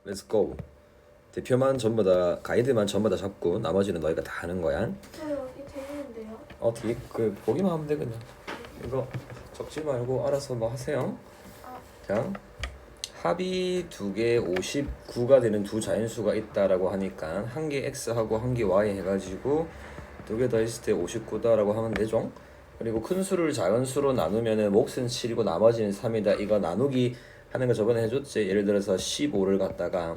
Let's go. 대표만 전부 다 가이드만 전부 다 잡고 나머지는 너희가 다 하는 거야. 저 여기 되는데요. 뒤에 그 보기만 하면 돼 그냥. 이거 적지 말고 알아서 뭐 하세요. 자, 합이 두 개 59가 되는 두 자연수가 있다라고 하니까 한 개 x하고 한 개 y 해가지고 두 개 더했을 때 59다라고 하면 되죠. 그리고 큰 수를 작은 수로 나누면은 몫은 7이고 나머지는 3이다. 이거 나누기 하는 거 저번에 해줬지. 예를 들어서 15를 갖다가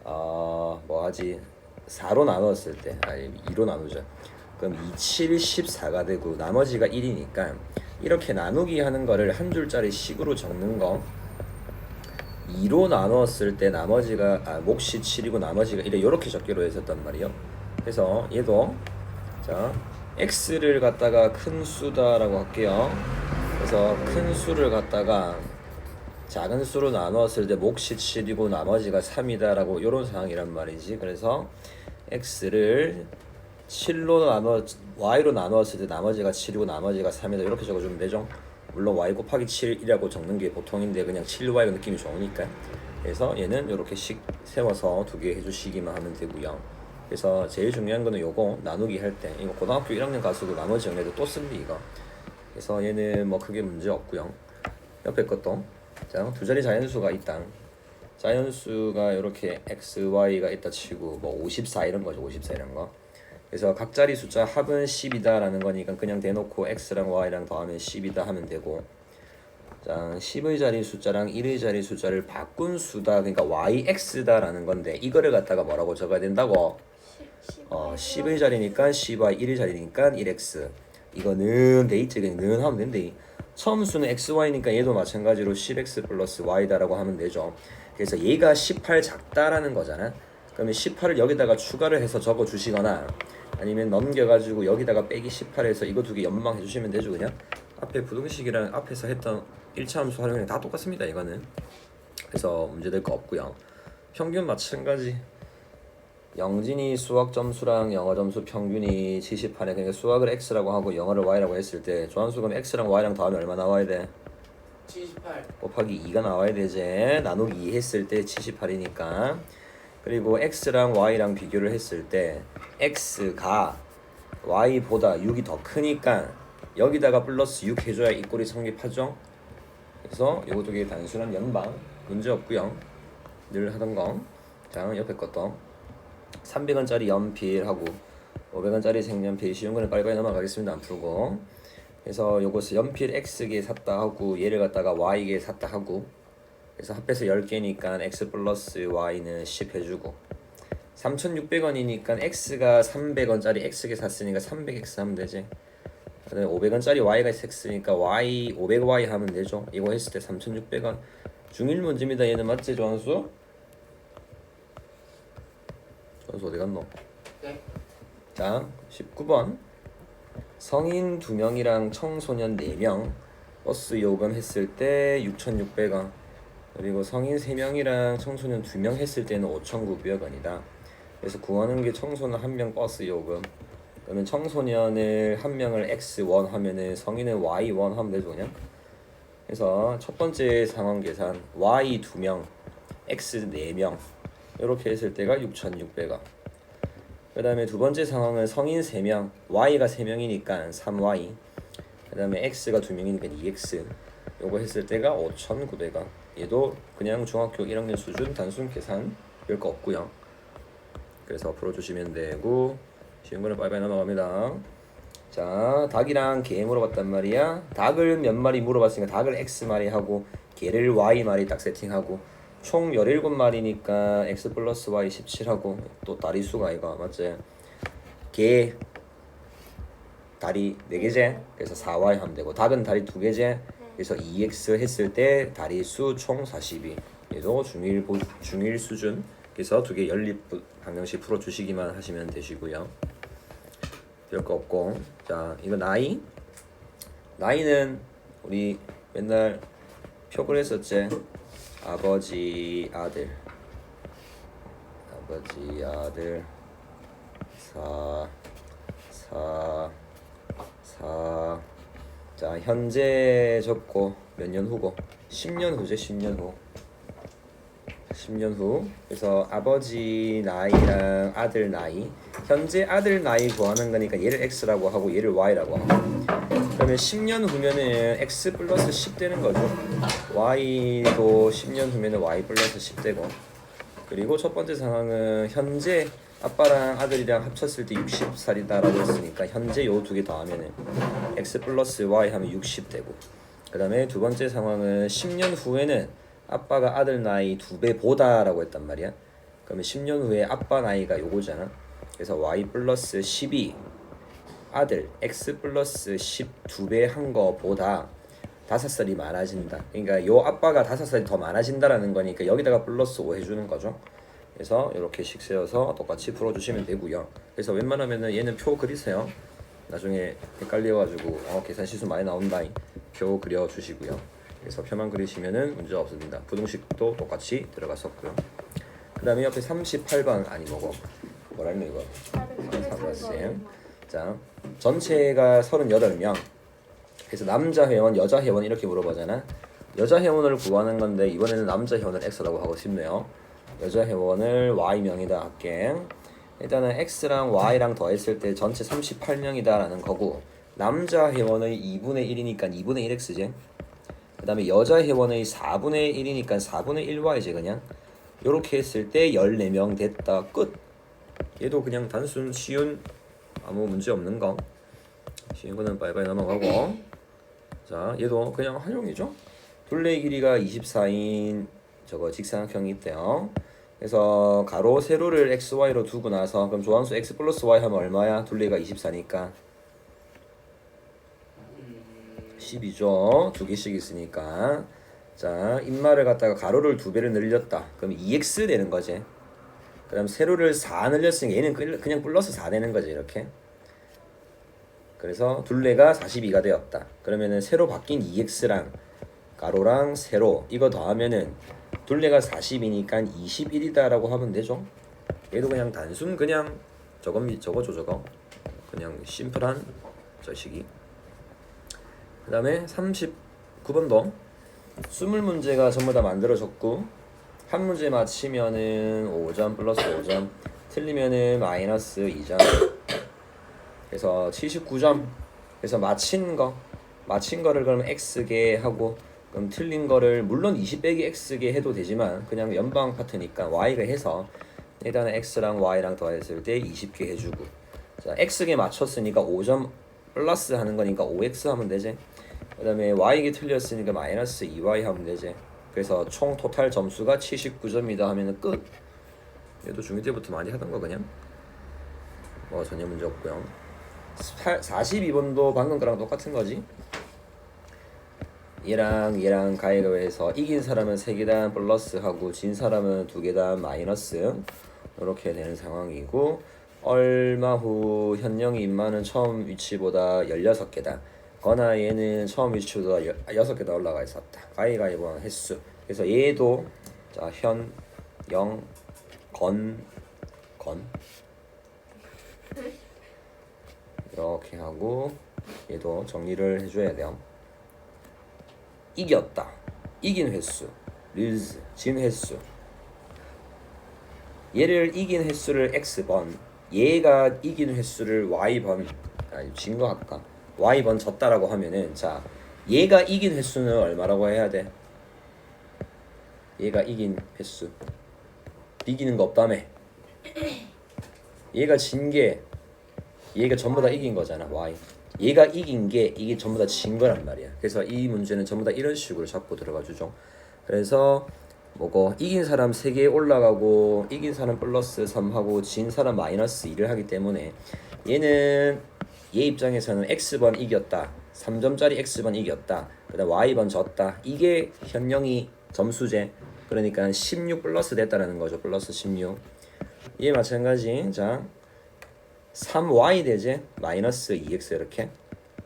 뭐 하지 4로 나눴을 때 아니 2로 나누죠. 그럼 2, 7, 14가 되고 나머지가 1이니까 이렇게 나누기 하는 거를 한 줄짜리 식으로 적는 거 2로 나눴을 때 나머지가 몫이 7이고 나머지가 1에 이렇게 적기로 했었단 말이에요. 그래서 얘도 자 x를 갖다가 큰 수다라고 할게요. 그래서 큰 수를 갖다가 작은 수로 나누었을 때 몫이 7이고 나머지가 3이다 라고 이런 상황이란 말이지. 그래서 x를 7로 y로 나누었을 때 나머지가 7이고 나머지가 3이다 이렇게 적어주면 되죠. 물론 y 곱하기 7이라고 적는 게 보통인데 그냥 7y가 느낌이 좋으니까. 그래서 얘는 이렇게 식 세워서 두 개 해주시기만 하면 되고요. 그래서 제일 중요한 거는 요거 나누기 할 때 이거 고등학교 1학년 가서도 나머지 정리해도 또 쓴디 이거. 그래서 얘는 뭐 크게 문제 없고요. 옆에 것도 자, 두 자리 자연수가 있다. 자연수가 이렇게 x, y가 있다 치고 뭐 54 이런 거죠. 54 이런 거. 그래서 각 자리 숫자 합은 10이다 라는 거니까 그냥 대놓고 x랑 y랑 더하면 10이다 하면 되고, 자 10의 자리 숫자랑 1의 자리 숫자를 바꾼 수다. 그러니까 yx다 라는 건데 이거를 갖다가 뭐라고 적어야 된다고? 10의 자리니까 10y, 1의 자리니까 1x. 이거는 돼 있지. 그냥 는 하면 된대. 처음 수는 xy니까 얘도 마찬가지로 10x 플러스 y다라고 하면 되죠. 그래서 얘가 18 작다라는 거잖아. 그러면 18을 여기다가 추가를 해서 적어 주시거나 아니면 넘겨가지고 여기다가 빼기 18해서 이거 두 개 연방해 주시면 되죠. 그냥 앞에 부등식이랑 앞에서 했던 1차 함수 활용이랑 다 똑같습니다. 이거는. 그래서 문제될 거 없고요. 평균 마찬가지. 영진이 수학 점수랑 영어 점수 평균이 78에 그러니까 수학을 x라고 하고 영어를 y라고 했을 때 조한수 그럼 x랑 y랑 더하면 얼마 나와야 돼? 78 곱하기 2가 나와야 되지. 나누기 2 했을 때 78이니까. 그리고 x랑 y랑 비교를 했을 때 x가 y보다 6이 더 크니까 여기다가 플러스 6 해줘야 이 꼴이 성립하죠. 그래서 요거 두 개 단순한 연방 문제 없고요. 늘 하던 거. 자 옆에 것도 300원짜리 연필하고 500원짜리 색연필 쉬운 거는 빨리빨리 넘어가겠습니다. 안 풀고. 그래서 요것을 연필 X개 샀다 하고 얘를 갖다가 Y개 샀다 하고 그래서 합해서 10개니까 X 플러스 Y는 10 해주고 3,600원이니까 X가 300원짜리 X개 샀으니까 300X 하면 되지. 그다음에 500원짜리 Y가 X니까 Y 500Y 하면 되죠. 이거 했을 때 3,600원. 중1 문제입니다. 얘는 맞지 조한수? 조한수 어디 갔노? 네. 자 19번 성인 2명이랑 청소년 4명 버스 요금 했을 때 6,600원 그리고 성인 3명이랑 청소년 2명 했을 때는 5,900원이다. 그래서 구하는 게 청소년 1명 버스 요금. 그러면 청소년을 1명을 x1 하면은 성인은 y1 하면 되죠 그냥. 그래서 첫 번째 상황 계산 y 2명 x 4명 이렇게 했을 때가 6,600원. 그 다음에 두 번째 상황은 성인 3명 y가 3명이니까 3y 그 다음에 x가 2명이니까 2x 요거 했을 때가 5,900원. 얘도 그냥 중학교 1학년 수준 단순 계산 별거 없고요. 그래서 풀어주시면 되고 쉬운 거는 빨리빨리 넘어갑니다. 자 닭이랑 개 물어봤단 말이야. 닭을 몇 마리 물어봤으니까 닭을 x마리 하고 개를 y마리 딱 세팅하고 총 17마리니까 x 플러스 y 17하고 또 다리 수가 이거 맞지? 개 다리 4개제 그래서 4y 하면 되고 닭은 다리 2개제 그래서 2x 했을 때 다리 수 총 42. 얘도 중1 수준. 그래서 두 개 연립 방정식 풀어주시기만 하시면 되시고요. 별거 없고. 자 이거 나이는 우리 맨날 표를 했었지. 아버지 아들 4 자 현재 적고 몇 년 후고 10년 후제 10년 후 10년 후. 그래서 아버지 나이랑 아들 나이. 현재 아들 나이 구하는 거니까 얘를 x라고 하고 얘를 y라고 하고. 그러면 10년 후면은 x 플러스 10 되는 거죠. y도 10년 후면은 y 플러스 10 되고. 그리고 첫 번째 상황은 현재 아빠랑 아들이랑 합쳤을 때 60살이다라고 했으니까 현재 요 두 개 더하면은 x 플러스 y 하면 60 되고. 그 다음에 두 번째 상황은 10년 후에는 아빠가 아들 나이 2배 보다라고 했단 말이야. 그러면 10년 후에 아빠 나이가 요거잖아. 그래서 y 플러스 10이 아들 x 플러스 10 2배 한 거보다 5살이 많아진다. 그러니까 요 아빠가 5살이 더 많아진다라는 거니까 여기다가 플러스 5 해주는 거죠. 그래서 이렇게 식 세워서 똑같이 풀어주시면 되고요. 그래서 웬만하면은 얘는 표 그리세요. 나중에 헷갈려가지고 계산시수 많이 나온다. 표 그려주시고요. 그래서 표만 그리시면은 문제 없습니다. 부등식도 똑같이 들어갔었고요. 그 다음에 옆에 38번 아니 뭐라 했노 이거? 4번쌤. 자, 전체가 38명. 그래서 남자 회원, 여자 회원 이렇게 물어보잖아. 여자 회원을 구하는 건데 이번에는 남자 회원을 x라고 하고 싶네요. 여자 회원을 y명이다 할게. 일단은 x랑 y랑 더했을 때 전체 38명이다 라는 거고, 남자 회원의 2분의 1이니까 2분의 1x지. 그 다음에 여자 회원의 4분의 1이니까 4분의 1y지. 그냥 요렇게 했을 때 14명 됐다. 끝. 얘도 그냥 단순 쉬운 아무 문제 없는 거. 쉬운 거는 빨리빨리 넘어가고. 자, 얘도 그냥 활용이죠. 둘레의 길이가 24인 저거 직사각형이 있대요. 그래서 가로 세로를 x, y로 두고 나서 그럼 조함수 x 플러스 y 하면 얼마야? 둘레가 24니까 10이죠. 두 개씩 있으니까. 자, 인마를 갖다가 가로를 2배를 늘렸다. 그럼 2x 되는 거지. 그럼 세로를 4 늘렸으니까 얘는 그냥 플러스 4 되는 거지. 이렇게. 그래서 둘레가 42가 되었다. 그러면은 세로 바뀐 2x랑 가로랑 세로 이거 더하면은 둘레가 40이니까 21이다라고 하면 되죠. 얘도 그냥 단순 그냥 저거죠 저거. 그냥 심플한 저 식이. 그 다음에 39번도 20문제가 전부 다 만들어졌고, 한 문제 맞히면은 5점 플러스 5점, 틀리면은 마이너스 2점. 그래서 79점. 그래서 맞힌 거를 그럼 x개 하고, 그럼 틀린 거를 물론 20 빼기 x개 해도 되지만 그냥 연방 파트니까 y가 해서 일단은 x랑 y랑 더했을 때 20개 해주고, 자 x개 맞췄으니까 5점 플러스 하는 거니까 5x 하면 되지. 그 다음에 y개 틀렸으니까 마이너스 2y 하면 되지. 그래서 총 토탈 점수가 79점이다 하면은 끝. 얘도 중2 때부터 많이 하던 거 그냥 전혀 문제 없고요. 42번도 방금 거랑 똑같은 거지. 얘랑 가위바위보해서 이긴 사람은 3계단 플러스 하고 진 사람은 2계단 마이너스 이렇게 되는 상황이고, 얼마 후 현영이 인마는 처음 위치보다 16계단, 거나 얘는 처음 위치보다 6계단 올라가 있었다. 가위바위보 횟수. 그래서 얘도 자 현, 영, 건 이렇게 하고 얘도 정리를 해줘야 돼요. 이겼다. 이긴 횟수. lose. 진 횟수. 얘를 이긴 횟수를 x번, 얘가 이긴 횟수를 y번, 진 거 할까? y번 졌다라고 하면은, 자 얘가 이긴 횟수는 얼마라고 해야 돼? 얘가 이긴 횟수. 이기는 거 없다며. 얘가 진 게 얘가 전부 다 이긴 거잖아. y. 얘가 이긴 게 이게 전부 다 진 거란 말이야. 그래서 이 문제는 전부 다 이런 식으로 잡고 들어가 주죠. 그래서 이긴 사람 3개 올라가고 이긴 사람 플러스 3하고 진 사람 마이너스 2를 하기 때문에 얘는 얘 입장에서는 x번 이겼다, 3점짜리 x번 이겼다, 그 다음 y번 졌다, 이게 현영이 점수제. 그러니까 16 플러스 됐다라는 거죠. 플러스 16. 얘 마찬가지. 자 3y 되지? 마이너스 2x 이렇게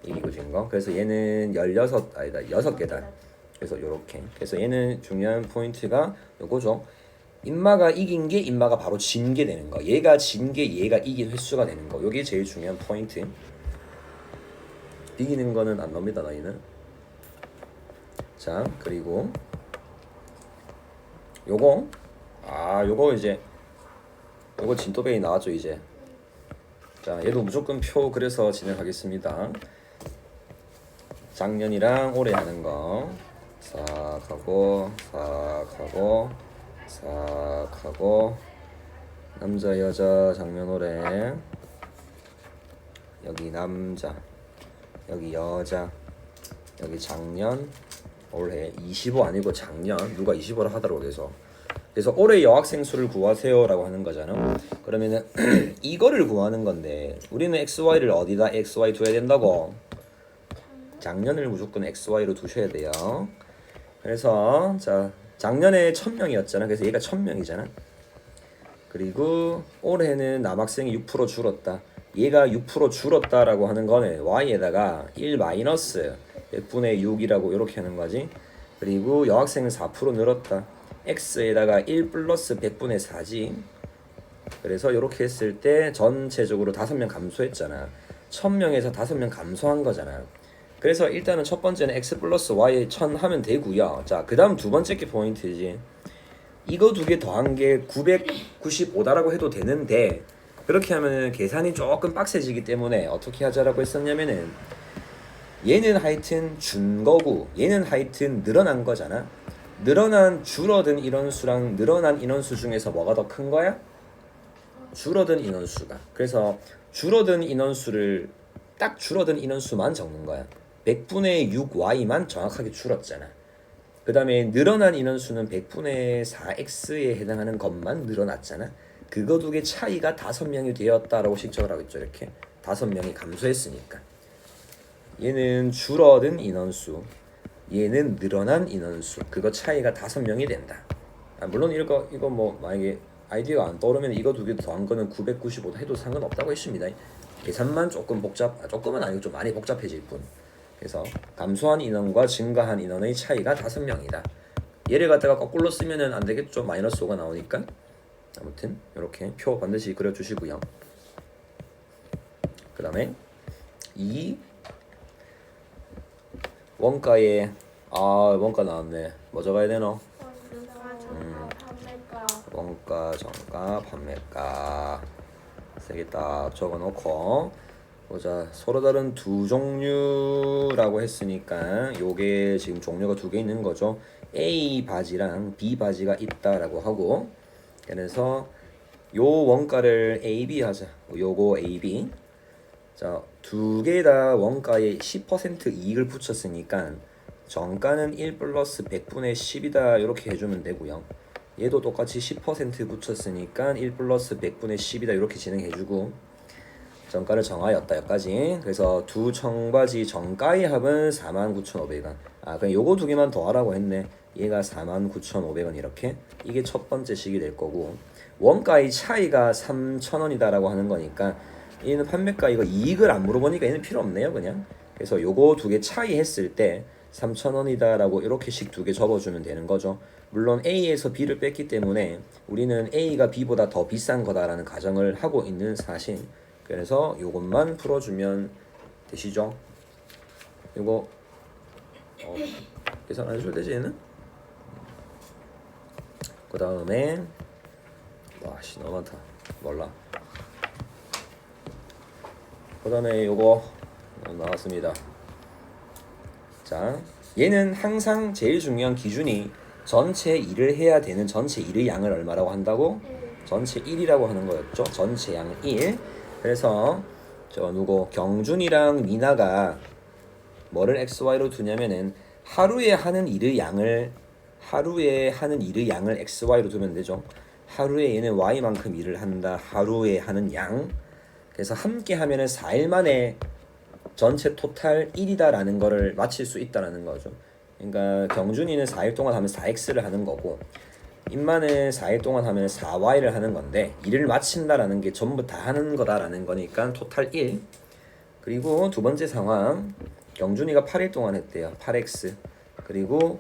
이기고 진 거. 그래서 얘는 6계단. 그래서 요렇게. 그래서 얘는 중요한 포인트가 요거죠. 인마가 이긴 게 인마가 바로 진 게 되는 거. 얘가 진 게 얘가 이긴 횟수가 되는 거. 요게 제일 중요한 포인트. 이기는 거는 안 나옵니다, 너희는. 자, 그리고 요거 요거 이제 요거 진또배이 나왔죠 이제. 자, 얘도 무조건 표 그래서 진행하겠습니다. 작년이랑 올해 하는 거 싹 하고 싹 하고 싹 하고 남자 여자 작년 올해 여기 남자 여기 여자 여기 작년 올해 25 아니고 작년 누가 25라 하더라고. 그래서 올해 여학생 수를 구하세요 라고 하는 거잖아. 그러면은 이거를 구하는 건데 우리는 XY를 어디다 XY 둬야 된다고? 작년을 무조건 XY로 두셔야 돼요. 그래서 자 작년에 1000명이었잖아. 그래서 얘가 1000명이잖아. 그리고 올해는 남학생이 6% 줄었다. 얘가 6% 줄었다라고 하는 거는 Y에다가 1 마이너스 100분의 6이라고 이렇게 하는 거지. 그리고 여학생은 4% 늘었다. X에다가 1 플러스 100분의 4지. 그래서 이렇게 했을 때 전체적으로 5명 감소했잖아. 1000명에서 5명 감소한 거잖아. 그래서 일단은 첫 번째는 X 플러스 Y 1000 하면 되고요. 자, 그 다음 두 번째 게 포인트지. 이거 두 개 더한 게 995다라고 해도 되는데 그렇게 하면 계산이 조금 빡세지기 때문에 어떻게 하자라고 했었냐면은 얘는 하여튼 준 거고 얘는 하여튼 늘어난 거잖아. 늘어난 줄어든 인원수랑 늘어난 인원수 중에서 뭐가 더 큰 거야? 줄어든 인원수가. 그래서 줄어든 인원수를 딱 줄어든 인원수만 적는 거야. 100분의 6y만 정확하게 줄었잖아. 그 다음에 늘어난 인원수는 100분의 4x에 해당하는 것만 늘어났잖아. 그거 두 개 차이가 5명이 되었다라고 식적을 하겠죠. 이렇게 5명이 감소했으니까. 얘는 줄어든 인원수, 얘는 늘어난 인원수. 그거 차이가 5명이 된다. 물론 이거 뭐 만약에 아이디어가 안 떠오르면 이거 두 개 더한 거는 995 해도 상관없다고 했습니다. 계산만 조금은 아니고 좀 많이 복잡해질 뿐. 그래서 감소한 인원과 증가한 인원의 차이가 5명이다. 얘를 갖다가 거꾸로 쓰면은 안 되겠죠. 마이너스 5가 나오니까. 아무튼 이렇게 표 반드시 그려주시고요. 그 다음에 이 원가에 원가 나왔네. 뭐 적어야 되노? 원가, 정가, 판매가 세 개 딱 적어놓고 보자. 서로 다른 두 종류라고 했으니까 요게 지금 종류가 두 개 있는 거죠. A 바지랑 B 바지가 있다라고 하고 그래서 요 원가를 AB 하자. 요거 AB. 자, 두 개 다 원가에 10% 이익을 붙였으니까 정가는 1 플러스 100분의 10이다 이렇게 해주면 되고요. 얘도 똑같이 10% 붙였으니까 1 플러스 100분의 10이다 이렇게 진행해주고 정가를 정하였다 여기까지. 그래서 두 청바지 정가의 합은 49,500원. 그냥 요거 두 개만 더하라고 했네. 얘가 49,500원 이렇게. 이게 첫 번째 식이 될 거고 원가의 차이가 3,000원이다라고 하는 거니까 얘는 판매가 이거 이익을 안 물어보니까 얘는 필요 없네요 그냥. 그래서 요거 두 개 차이 했을 때 3,000원이다라고 이렇게씩 두 개 접어주면 되는 거죠. 물론 A에서 B를 뺐기 때문에 우리는 A가 B보다 더 비싼 거다라는 가정을 하고 있는 사실. 그래서 요것만 풀어주면 되시죠? 요거 계산 안 해줘도 되지 얘는? 그 다음에 와씨 너무 많다. 몰라. 그 다음에 요거 나왔습니다. 자, 얘는 항상 제일 중요한 기준이 전체 일을 해야 되는 전체 일의 양을 얼마라고 한다고? 전체 1이라고 하는 거였죠. 전체 양 1. 그래서 경준이랑 미나가 뭐를 XY로 두냐면은 하루에 하는 일의 양을 XY로 두면 되죠. 하루에 얘는 Y만큼 일을 한다. 하루에 하는 양. 그래서 함께 하면은 4일 만에 전체 토탈 1이다라는 거를 맞힐 수 있다라는 거죠. 그러니까 경준이는 4일 동안 하면 4X를 하는 거고 임마는 4일 동안 하면 4Y를 하는 건데 일을 마친다라는 게 전부 다 하는 거다라는 거니까 토탈 1. 그리고 두 번째 상황 경준이가 8일 동안 했대요. 8X. 그리고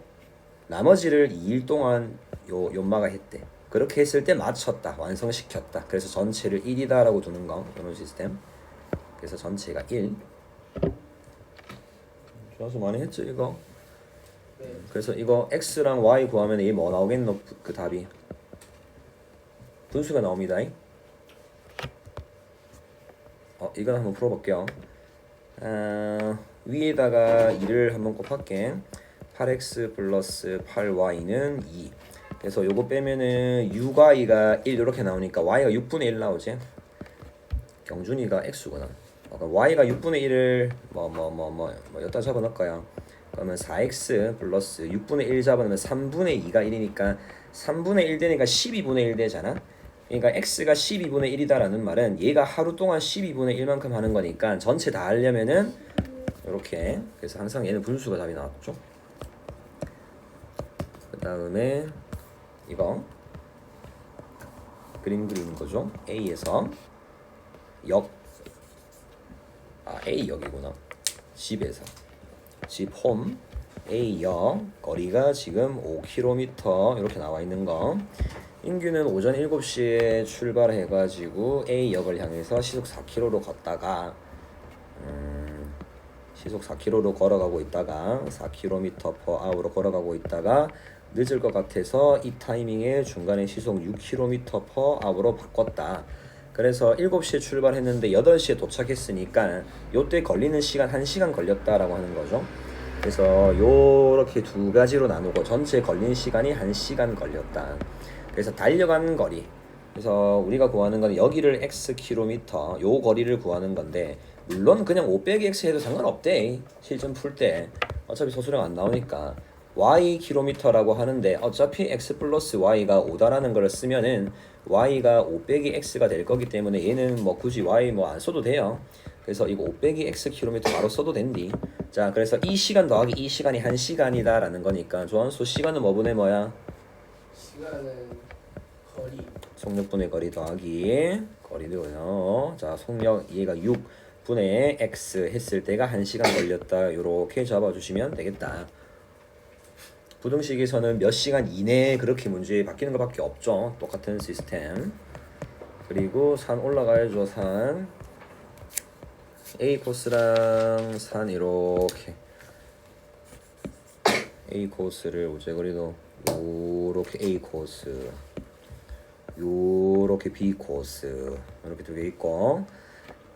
나머지를 2일 동안 요마가 했대. 그렇게 했을 때 맞췄다. 완성시켰다. 그래서 전체를 1이다라고 두는 거. 이런 시스템. 그래서 전체가 1. 좋아서 많이 했죠 이거? 그래서 이거 X랑 Y 구하면 이 뭐 나오겠노? 그 답이 분수가 나옵니다. 이건 한번 풀어볼게요. 위에다가 2를 한번 곱할게. 8x 플러스 8y는 2. 그래서 요거 빼면은 6y가 1 이렇게 나오니까 y가 6분의 1 나오지. 경준이가 x구나. 그럼 y가 6분의 1을 여기다 잡아놓을까요? 그러면 4x 플러스 6분의 1 잡아놓으면 3분의 2가 1이니까 3분의 1 되니까 12분의 1 되잖아. 그러니까 x가 12분의 1이다라는 말은 얘가 하루 동안 12분의 1만큼 하는 거니까 전체 다 하려면은 이렇게. 그래서 항상 얘는 분수가 답이 나왔죠. 그 다음에 이거 그림 그리는 거죠. A에서 A역이구나. 집에서 집 홈 A역 거리가 지금 5km 이렇게 나와 있는 거. 인규는 오전 7시에 출발해가지고 A역을 향해서 시속 4km로 걷다가 시속 4km로 걸어가고 있다가 4km/h로 걸어가고 있다가 늦을 것 같아서 이 타이밍에 중간에 시속 6km/h로 바꿨다. 그래서 7시에 출발했는데 8시에 도착했으니까 요때 걸리는 시간 1시간 걸렸다라고 하는 거죠. 그래서 요렇게 두 가지로 나누고 전체 걸린 시간이 1시간 걸렸다. 그래서 달려간 거리. 그래서 우리가 구하는 건 여기를 x 킬로미터 요 거리를 구하는 건데 물론 그냥 5 빼기 x 해도 상관없대. 실전 풀 때 어차피 소수령 안 나오니까 y 킬로미터라고 하는데 어차피 x 플러스 y가 5다라는 걸 쓰면은 y가 5 빼기 x가 될 거기 때문에 얘는 뭐 굳이 y 뭐 안 써도 돼요. 그래서 이거 5 빼기 x 킬로미터 바로 써도 된디. 자, 그래서 이 시간 더하기 이 시간이 1시간이다 라는 거니까 조한수 시간은 뭐분의 뭐야? 시간은 거리. 속력분의 거리 더하기 거리도요. 자, 속력 얘가 6분의 x 했을 때가 1시간 걸렸다. 요렇게 잡아주시면 되겠다. 부등식에서는 몇 시간 이내에 그렇게 문제 바뀌는 것밖에 없죠. 똑같은 시스템. 그리고 산 올라가야죠. 산 A 코스랑 산 이렇게 A 코스를 우제거리도 요렇게 A 코스 요렇게 B 코스 이렇게 두 개 있고,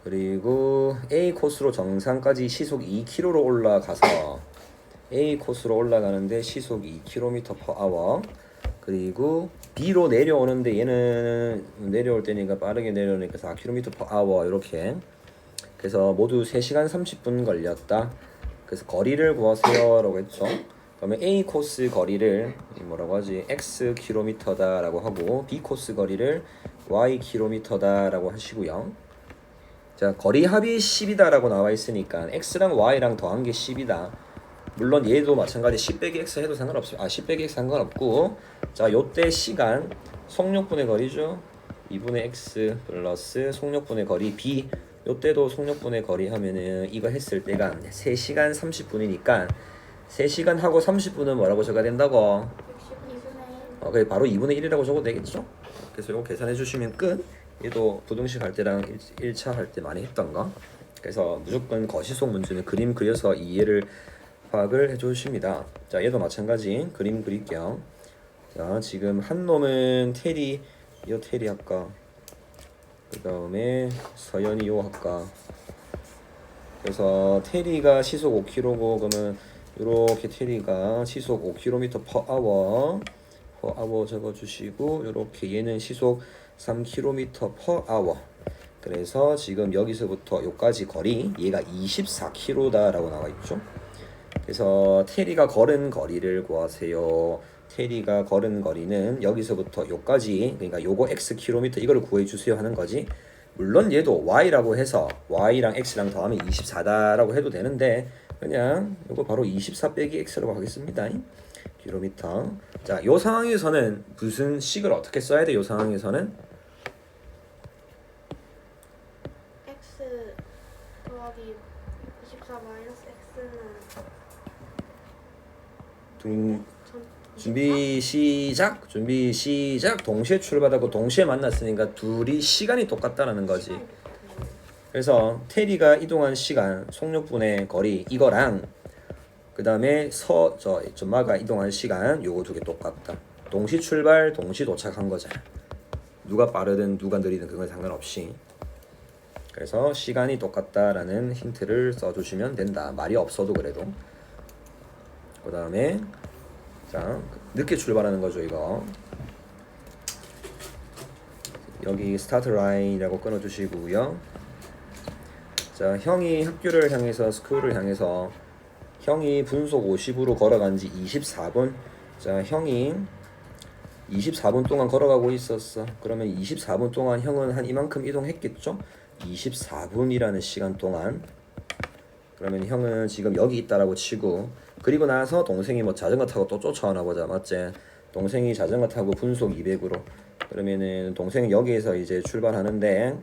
그리고 A 코스로 정상까지 시속 2km로 올라가서 A 코스로 올라가는데 시속 2km/h. 그리고 B로 내려오는데 얘는 내려올 때니까 빠르게 내려오니까 4km/h 이렇게. 그래서 모두 3시간 30분 걸렸다. 그래서 거리를 구하세요 라고 했죠. 그러면 A 코스 거리를 뭐라고 하지? X 킬로미터다 라고 하고 B 코스 거리를 Y 킬로미터다 라고 하시고요. 자, 거리 합이 10이다 라고 나와 있으니까 X랑 Y랑 더한 게 10이다. 물론 얘도 마찬가지 10 빼기 X 해도 상관없어요. 10 빼기 X 상관없고, 자, 요때 시간 속력분의 거리죠. 2분의 X 플러스 속력분의 거리 B. 요때도 속력분의 거리 하면은 이거 했을 때가 3시간 30분이니까 3시간 하고 30분은 뭐라고 적어야 된다고? 62분의 1. 그래 바로 2분의 1이라고 적어도 되겠죠? 그래서 이거 계산해 주시면 끝. 얘도 부등식 할 때랑 1차 할 때 많이 했던 거. 그래서 무조건 거시속 문제는 그림 그려서 이해를 파악을 해 주십니다. 자, 얘도 마찬가지 그림 그릴게요. 자, 지금 한 놈은 테리, 요 테리 할까? 그 다음에 서연이 요 할까? 그래서 테리가 시속 5km고 그러면 요렇게 테리가 시속 5km/h 적어주시고, 요렇게 얘는 시속 3km/h. 그래서 지금 여기서부터 요까지 거리 얘가 24km다 라고 나와 있죠. 그래서 테리가 걸은 거리를 구하세요. 테리가 걸은 거리는 여기서부터 요까지, 그러니까 요거 x 킬로미터 이걸 구해주세요 하는 거지. 물론 얘도 y라고 해서 y랑 x랑 더하면 24다라고 해도 되는데 그냥 요거 바로 24 빼기 x라고 하겠습니다. 킬로미터. 자, 요 상황에서는 무슨 식을 어떻게 써야 돼? 요 상황에서는 X 더하기 24 마이너스 X는 준비 시작. 준비 시작. 동시에 출발하고 동시에 만났으니까 둘이 시간이 똑같다라는 거지. 그래서 테리가 이동한 시간, 속력분의 거리 이거랑 그 다음에 전마가 이동한 시간 요거 두 개 똑같다. 동시 출발, 동시 도착한 거잖아. 누가 빠르든 누가 느리든 그건 상관없이. 그래서 시간이 똑같다라는 힌트를 써주시면 된다. 말이 없어도 그래도. 그 다음에 자 늦게 출발하는 거죠 이거. 여기 스타트 라인이라고 끊어주시고요. 자 형이 학교를 향해서 스쿨을 향해서 형이 분속 50으로 걸어간 지 24분. 자 형이 24분 동안 걸어가고 있었어. 그러면 24분 동안 형은 한 이만큼 이동했겠죠? 24분이라는 시간 동안. 그러면 형은 지금 여기 있다라고 치고, 그리고 나서 동생이 뭐 자전거 타고 또 쫓아오나 보자. 맞지? 동생이 자전거 타고 분속 200으로. 그러면은 동생은 여기에서 이제 출발하는데,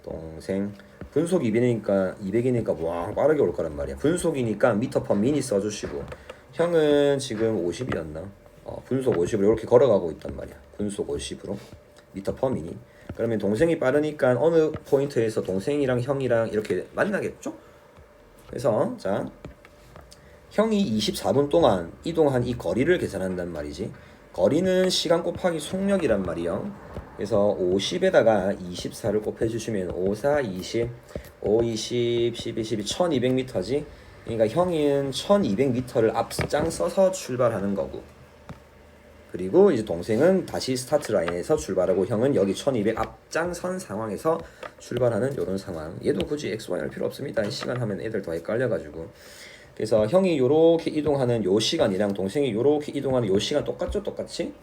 동생 분속 200이니까 와 빠르게 올 거란 말이야. 분속이니까 미터 퍼 미니 써주시고, 형은 지금 50이었나? 분속 50으로 이렇게 걸어가고 있단 말이야. 분속 50으로 미터 퍼 미니. 그러면 동생이 빠르니까 어느 포인트에서 동생이랑 형이랑 이렇게 만나겠죠? 그래서 자 형이 24분 동안 이동한 이 거리를 계산한단 말이지. 거리는 시간 곱하기 속력이란 말이요. 그래서 50에다가 24를 곱해주시면 5, 4, 20, 5, 20, 12, 12, 1200m지. 그러니까 형은 1200m를 앞장서서 출발하는 거고, 그리고 이제 동생은 다시 스타트 라인에서 출발하고 형은 여기 1200 앞장선 상황에서 출발하는 이런 상황. 얘도 굳이 XY 할 필요 없습니다. 시간 하면 애들 더 헷갈려가지고. 그래서 형이 요렇게 이동하는 요 시간이랑 동생이 요렇게 이동하는 요 시간 똑같죠? 똑같이?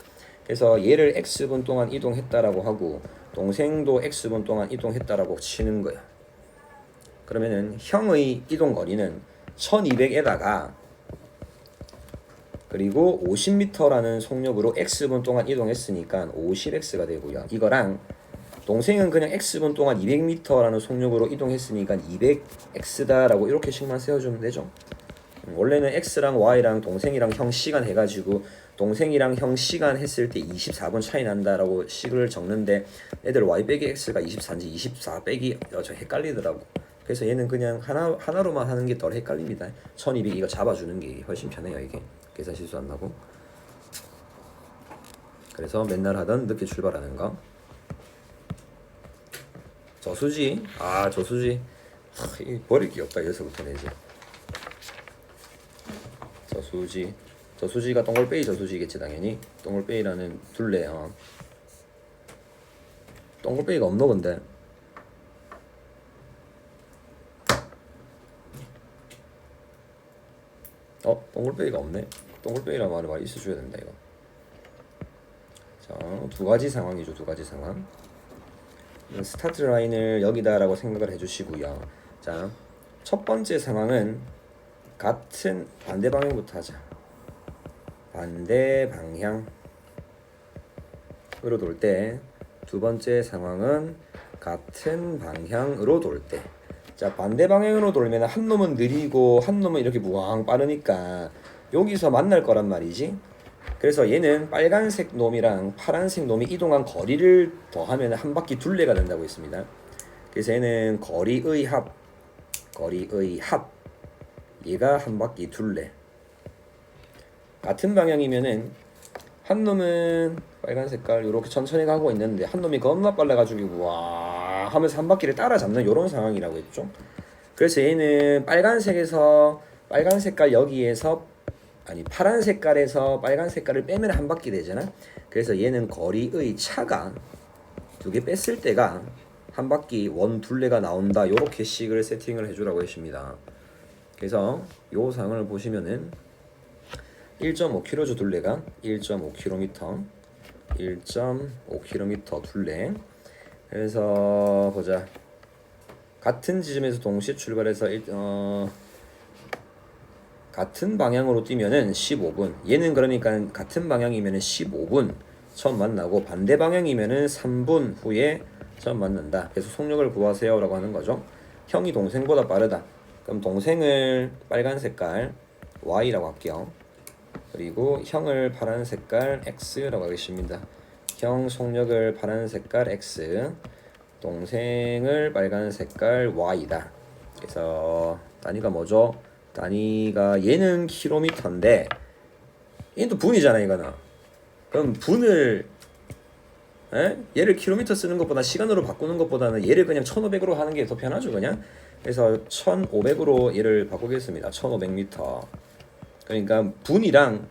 그래서 얘를 X분 동안 이동했다라고 하고 동생도 X분 동안 이동했다라고 치는 거야. 그러면은 형의 이동 거리는 1200에다가 그리고 50m라는 속력으로 X분 동안 이동했으니까 50X가 되고요. 이거랑 동생은 그냥 X분 동안 200m라는 속력으로 이동했으니까 200X다라고 이렇게씩만 세워주면 되죠. 원래는 X랑 Y랑 동생이랑 형 시간 해가지고 동생이랑 형 시간 했을 때 24분 차이 난다라고 식을 적는데 애들 Y 빼기 X가 24인지 24 빼기 저 헷갈리더라고. 그래서 얘는 그냥 하나로만 하는 게 덜 헷갈립니다. 1200 이거 잡아주는 게 훨씬 편해요. 이게 계산 실수 안 나고. 그래서 맨날 하던 늦게 출발하는 거. 저수지. 저수지. 버릴 게 없다. 여기서부터 내지. 저수지가 동글베이 저수지겠지 당연히. 동글베이라는 둘레. 동글베이가 없노 근데. 동글베이가 없네. 동글베이란 말을 많이 있어줘야 된다 이거. 자, 두 가지 상황이죠. 두 가지 상황. 스타트 라인을 여기다라고 생각을 해주시고요. 자, 첫 번째 상황은 같은 반대 방향부터 하자. 반대 방향으로 돌 때, 두 번째 상황은 같은 방향으로 돌 때. 자, 반대 방향으로 돌면 한 놈은 느리고 한 놈은 이렇게 무왕 빠르니까 여기서 만날 거란 말이지. 그래서 얘는 빨간색 놈이랑 파란색 놈이 이동한 거리를 더하면 한 바퀴 둘레가 된다고 했습니다. 그래서 얘는 거리의 합 얘가 한 바퀴 둘레. 같은 방향이면은 한 놈은 빨간 색깔 이렇게 천천히 가고 있는데 한 놈이 겁나 빨라가지고 와 하면서 한 바퀴를 따라잡는 이런 상황이라고 했죠. 그래서 얘는 빨간 색깔 여기에서 파란 색깔에서 빨간 색깔을 빼면 한 바퀴 되잖아. 그래서 얘는 거리의 차가 두 개 뺐을 때가 한 바퀴 원 둘레가 나온다. 이렇게 식을 세팅을 해주라고 했습니다. 그래서 요 상을 보시면은 1.5km 둘레가 1.5km 둘레. 그래서 보자. 같은 지점에서 동시에 출발해서 같은 방향으로 뛰면은 15분. 얘는 그러니까 같은 방향이면은 15분 처음 만나고 반대 방향이면은 3분 후에 처음 만난다. 그래서 속력을 구하세요라고 하는 거죠. 형이 동생보다 빠르다. 그럼 동생을 빨간 색깔 Y라고 할게요. 그리고 형을 파란 색깔 X라고 하겠습니다. 형 속력을 파란 색깔 X, 동생을 빨간 색깔 Y다. 그래서 단위가 뭐죠? 단위가 얘는 킬로미터인데 얘는 또 분이잖아 이거는. 그럼 분을 얘를 킬로미터 쓰는 것보다 시간으로 바꾸는 것보다는 얘를 그냥 1500으로 하는 게 더 편하죠 그냥. 그래서 1500으로 얘를 바꾸겠습니다. 1500m. 그러니까 분이랑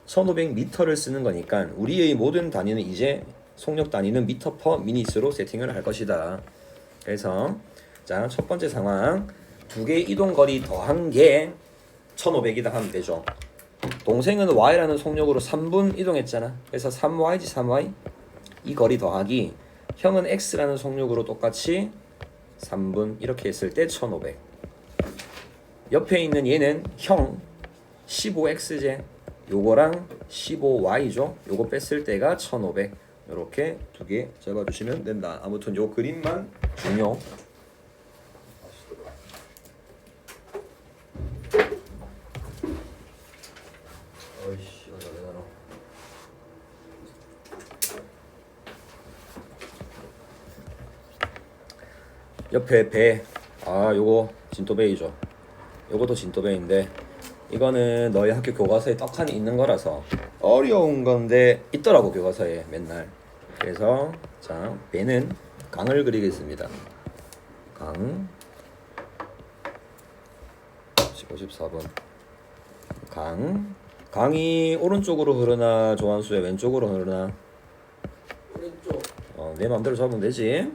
1500m를 쓰는 거니까 우리의 모든 단위는 이제 속력 단위는 미터 퍼 미니스로 세팅을 할 것이다. 그래서 자, 첫 번째 상황 두 개의 이동 거리 더한 게 1500이다 하면 되죠. 동생은 y라는 속력으로 3분 이동했잖아. 그래서 3y지 3y. 이 거리 더하기 형은 x라는 속력으로 똑같이 3분 이렇게 했을 때 1500. 옆에 있는 얘는 형 15x제 요거랑 15y죠. 요거 뺐을 때가 1500. 이렇게 두 개 적어주시면 된다. 아무튼 요 그림만 중요. 어이씨, 어디다 내놔. 옆에 배. 요거 진또배이죠. 요것도 진또배인데 이거는 너희 학교 교과서에 떡하니 있는 거라서 어려운 건데 있더라고 교과서에 맨날. 그래서 자, 배는 강을 그리겠습니다. 강 54번 강이 오른쪽으로 흐르나 조한수의 왼쪽으로 흐르나? 오른쪽. 내 맘대로 잡으면 되지.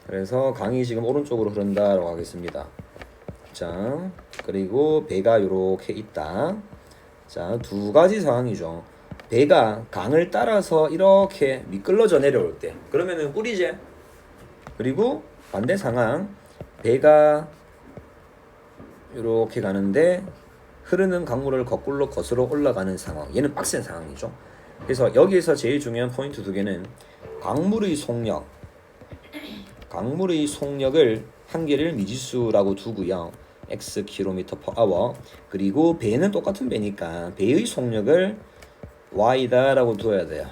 그래서 강이 지금 오른쪽으로 흐른다라고 하겠습니다. 자, 그리고 배가 이렇게 있다. 자, 두 가지 상황이죠. 배가 강을 따라서 이렇게 미끌러져 내려올 때 그러면은 꿀이지. 그리고 반대 상황 배가 이렇게 가는데 흐르는 강물을 거꾸로 거슬러 올라가는 상황. 얘는 빡센 상황이죠. 그래서 여기에서 제일 중요한 포인트 두 개는 강물의 속력을 한 개를 미지수라고 두고요. x km/h. 그리고 배는 똑같은 배니까 배의 속력을 y다라고 둬야 돼요.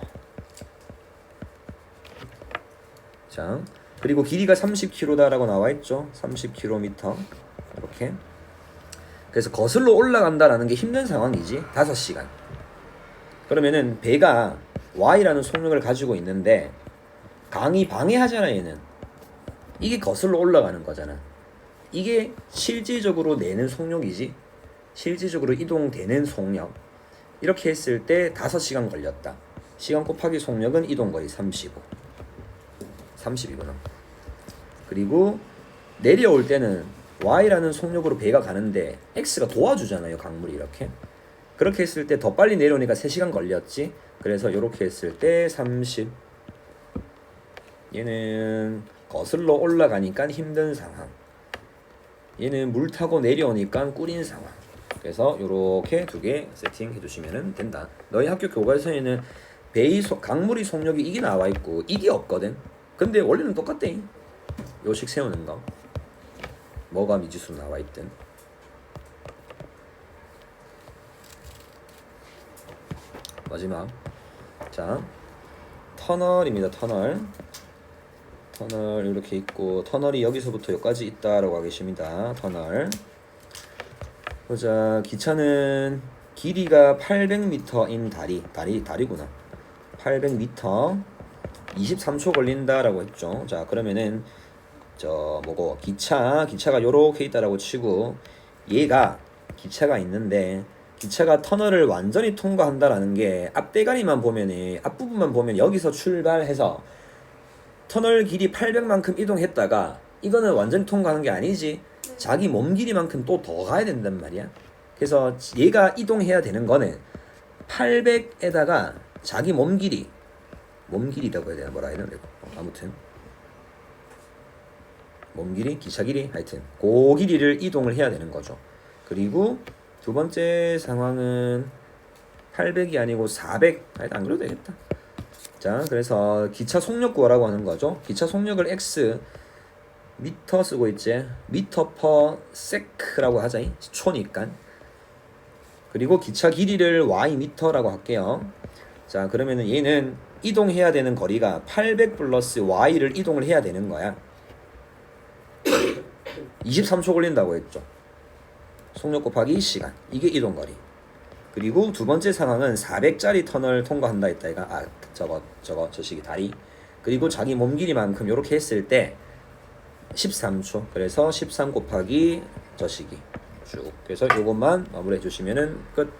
자, 그리고 길이가 30km다라고 나와 있죠. 30km 이렇게. 그래서 거슬러 올라간다라는 게 힘든 상황이지. 5시간. 그러면은 배가 y라는 속력을 가지고 있는데 강이 방해하잖아. 얘는 이게 거슬러 올라가는 거잖아. 이게 실질적으로 내는 속력이지. 실질적으로 이동되는 속력. 이렇게 했을 때 5시간 걸렸다. 시간 곱하기 속력은 이동거리 32분은. 그리고 내려올 때는 y라는 속력으로 배가 가는데 x가 도와주잖아요. 강물이 이렇게. 그렇게 했을 때 더 빨리 내려오니까 3시간 걸렸지. 그래서 이렇게 했을 때 30. 얘는 거슬러 올라가니까 힘든 상황. 얘는 물 타고 내려오니까 꿀인 상황. 그래서 이렇게 두 개 세팅해 주시면 된다. 너희 학교 교과서에는 강물의 속력이 이게 나와 있고 이게 없거든. 근데 원래는 똑같대. 요식 세우는 거. 뭐가 미지수 나와 있든. 마지막. 자, 터널입니다. 터널 이렇게 있고 터널이 여기서부터 여기까지 있다라고 하겠습니다. 터널. 보자. 기차는 길이가 800m인 다리구나. 800m 23초 걸린다라고 했죠. 자, 그러면은 기차가 요렇게 있다라고 치고 얘가 기차가 있는데 기차가 터널을 완전히 통과한다라는 게 앞부분만 보면 여기서 출발해서 터널 길이 800만큼 이동했다가 이거는 완전히 통과하는 게 아니지. 자기 몸 길이만큼 또 더 가야 된단 말이야. 그래서 얘가 이동해야 되는 거는 800에다가 자기 몸길이라고 해야 되나 뭐라 해야 되나. 아무튼 몸길이, 기차 길이, 하여튼 그 길이를 이동을 해야 되는 거죠. 그리고 두 번째 상황은 800이 아니고 400. 하여튼 안 그래도 되겠다. 자, 그래서 기차 속력 구하라고 하는 거죠. 기차 속력을 x 미터 쓰고 있지. 미터 퍼 세크라고 하자. 초니까. 그리고 기차 길이를 y 미터라고 할게요. 자, 그러면은 얘는 이동해야 되는 거리가 800 플러스 y를 이동을 해야 되는 거야. 23초 걸린다고 했죠. 속력 곱하기 시간. 이게 이동거리. 그리고 두 번째 상황은 400짜리 터널 통과한다 했다. 저 시기 다리. 그리고 자기 몸 길이만큼 이렇게 했을 때 13초. 그래서 13 곱하기 저 시기 쭉. 그래서 요것만 마무리해 주시면은 끝.